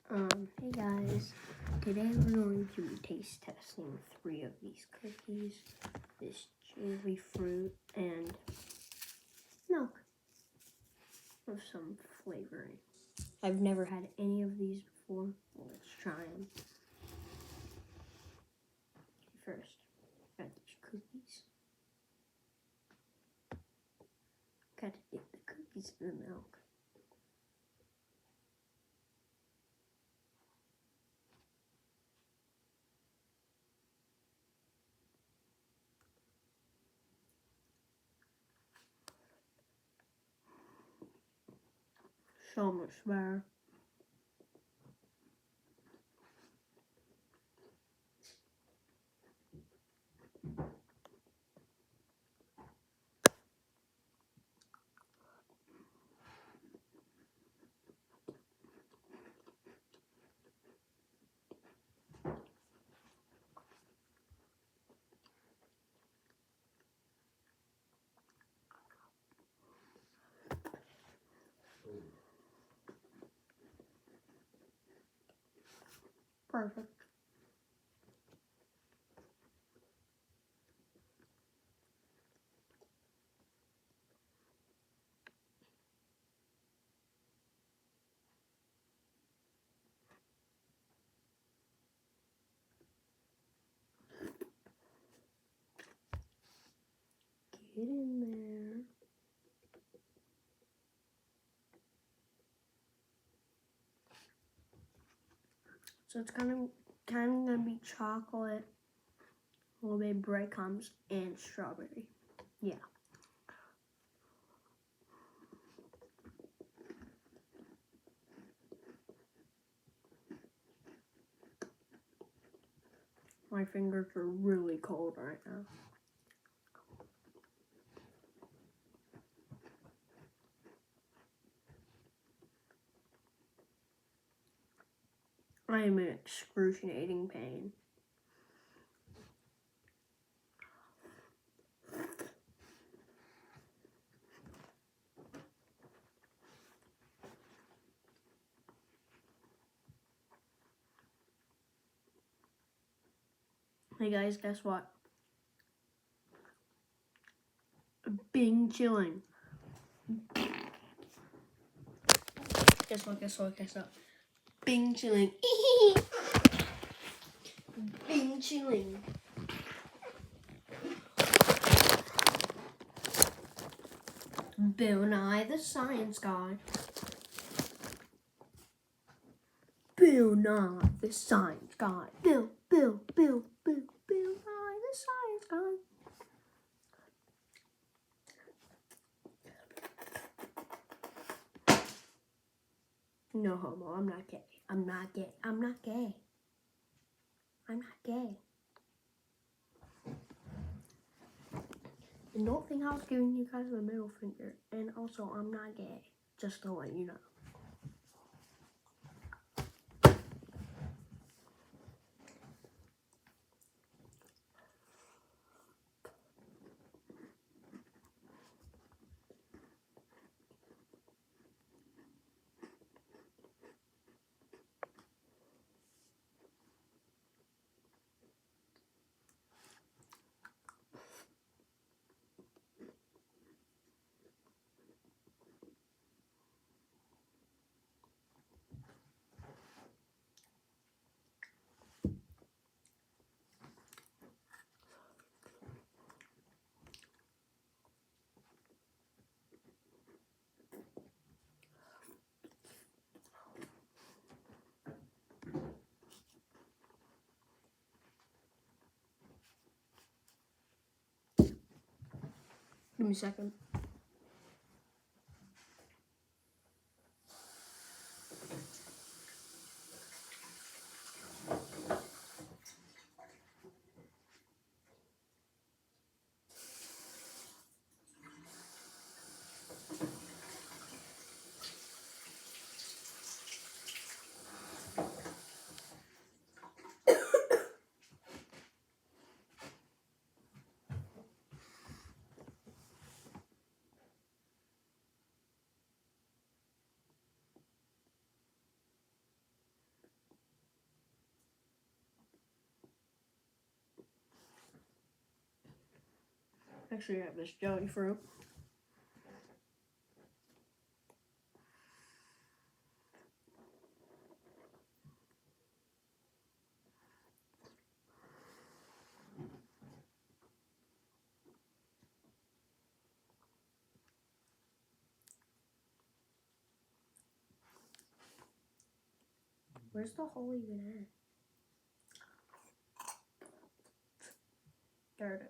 Hey guys, today we're going to be taste testing 3 of these cookies, this cherry fruit, and milk with some flavoring. I've never had any of these before. Let's try them. First, got these cookies. Got to dip the cookies in the milk. So much better. Perfect. Get in there. So it's kind of gonna be chocolate, a little bit of breadcrumbs, and strawberry. Yeah. My fingers are really cold right now. I am in excruciating pain. Hey guys, guess what? Bing chilling. Guess what? Bing chilling. Bing chilling. Bill Nye the Science Guy. Bill Nye the Science Guy. Bill Nye the Science Guy. No homo, I'm not gay. I'm not gay. I'm not gay. I'm not gay. And don't think I was giving you guys the middle finger. And also, I'm not gay. Just to let you know. Give me a second. Actually, I have this jelly fruit. Where's the hole even at? There it is.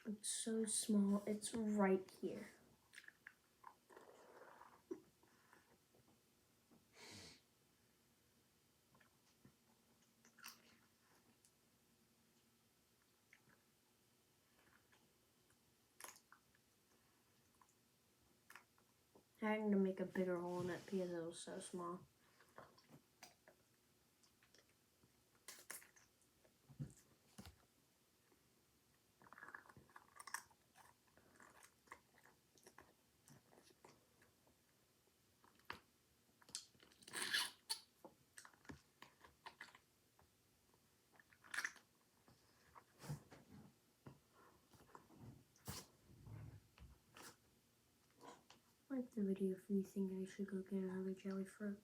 It's so small, it's right here. I had to make a bigger hole in it because it was so small. Like the video if you think I should go get another jelly fruit.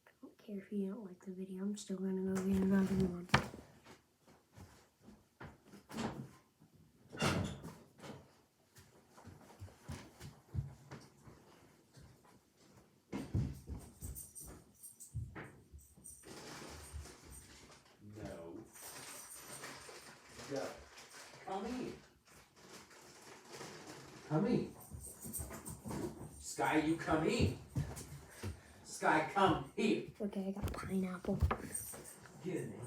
I don't care if you don't like the video, I'm still gonna go get another one. Go. Come in. Come in. Sky, you come in. Sky, come here. Okay, I got pineapple. Get in there.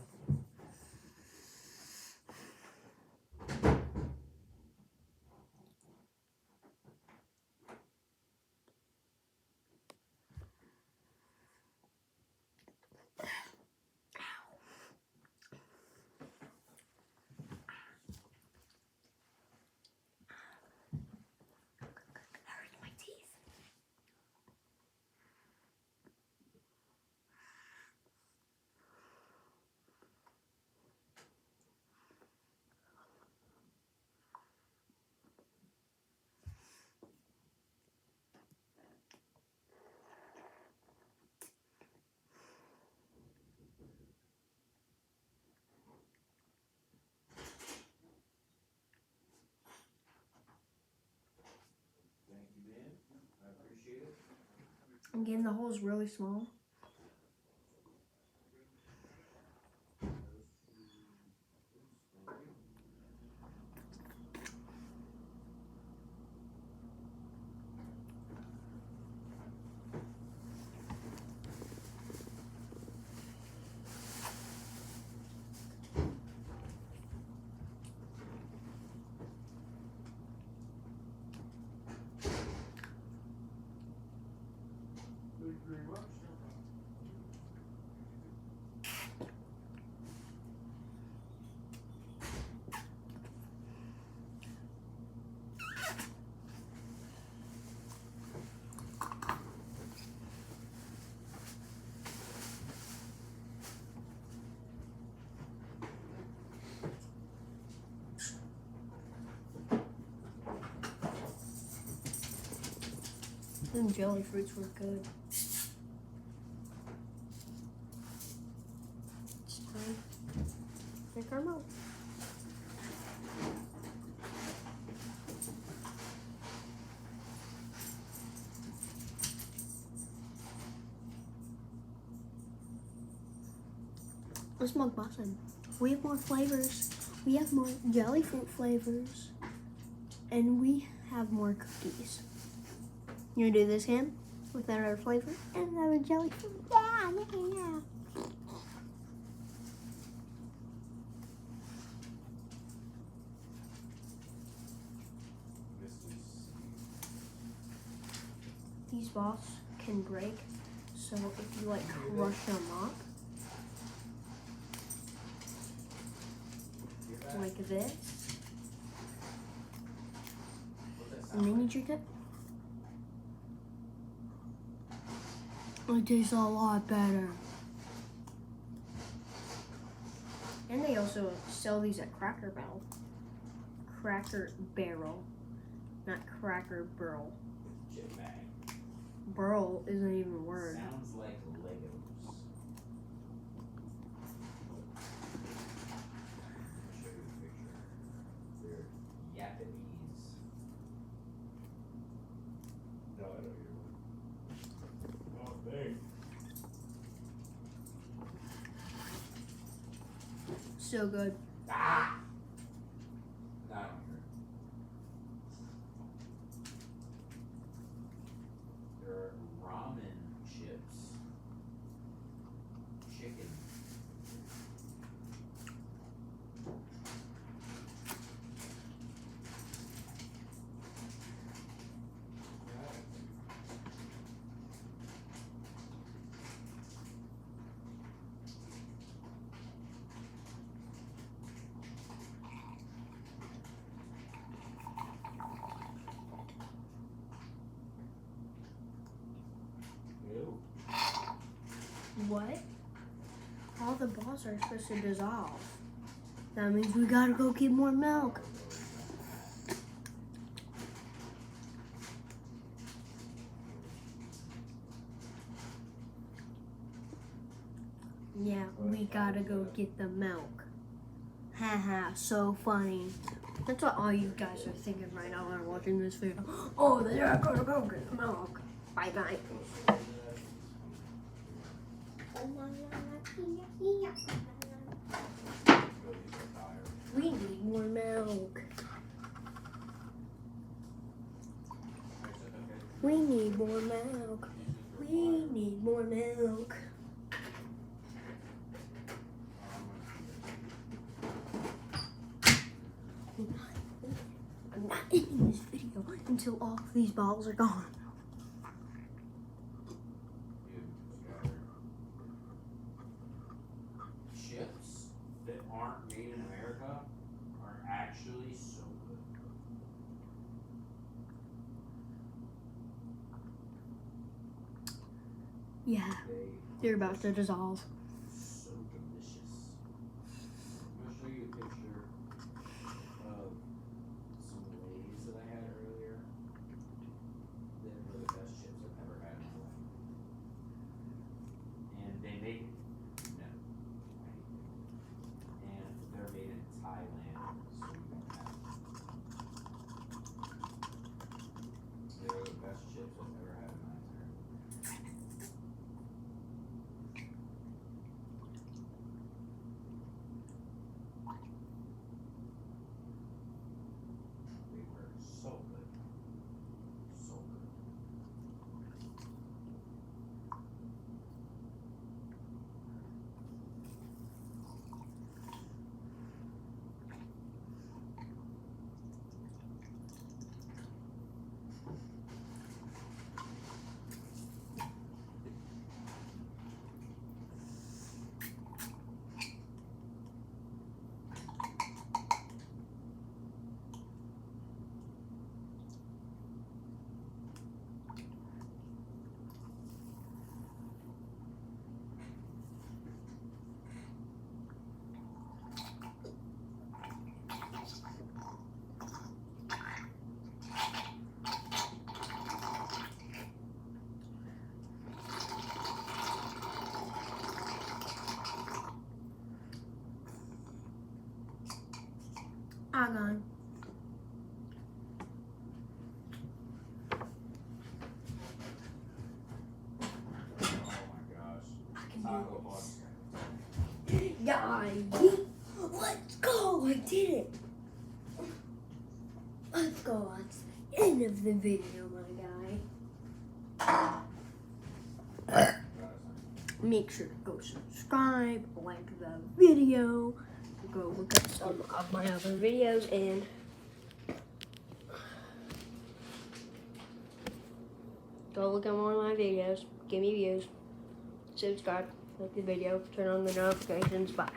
I'm getting the holes really small. Thank you very much. Them jelly fruits were good. It's time to take our milk. Let's mukbang. We have more flavors. We have more jelly fruit flavors. And we have more cookies. You wanna do this again? With another flavor and another jelly fruit. Yeah, yeah. These balls can break, so if you like crush them up, like this, And then you drink it. It tastes a lot better. And they also sell these at Cracker Barrel. Cracker Barrel. Not Cracker Barrel. Chip bag. Burl isn't even a word. Sounds like Legos. Show you a picture. They're Japanese. No, I don't hear one. Oh, dang. So good. Ah! No, I don't hear it. There are ramen chips. Chicken. Ew. What? All the balls are supposed to dissolve. That means we gotta go get more milk. Yeah, we gotta go get the milk. Haha, so funny. That's what all you guys are thinking right now when you're watching this video. Oh, they're gonna go get the milk. Bye bye. We need more milk. We need more milk. We need more milk. I'm not ending this video until all of these balls are gone. Chips that aren't made in America are actually so good. Yeah, they're about to dissolve. So delicious. I'm gonna show you a picture of some Lay's that I had earlier. They were the best chips I've ever had in my life. And they make no. And they're made in Thailand, so we don't have. They were the best chips I've ever had in my entire life. They were so good. So good. Gone. Oh my gosh. Taco Box. Yeah, let's go. I did it. Let's go. That's the end of the video, my guy. Make sure to go subscribe, like the video, go look at some of my other videos, and go look at more of my videos. Give me views. Subscribe, like the video, turn on the notifications. Bye.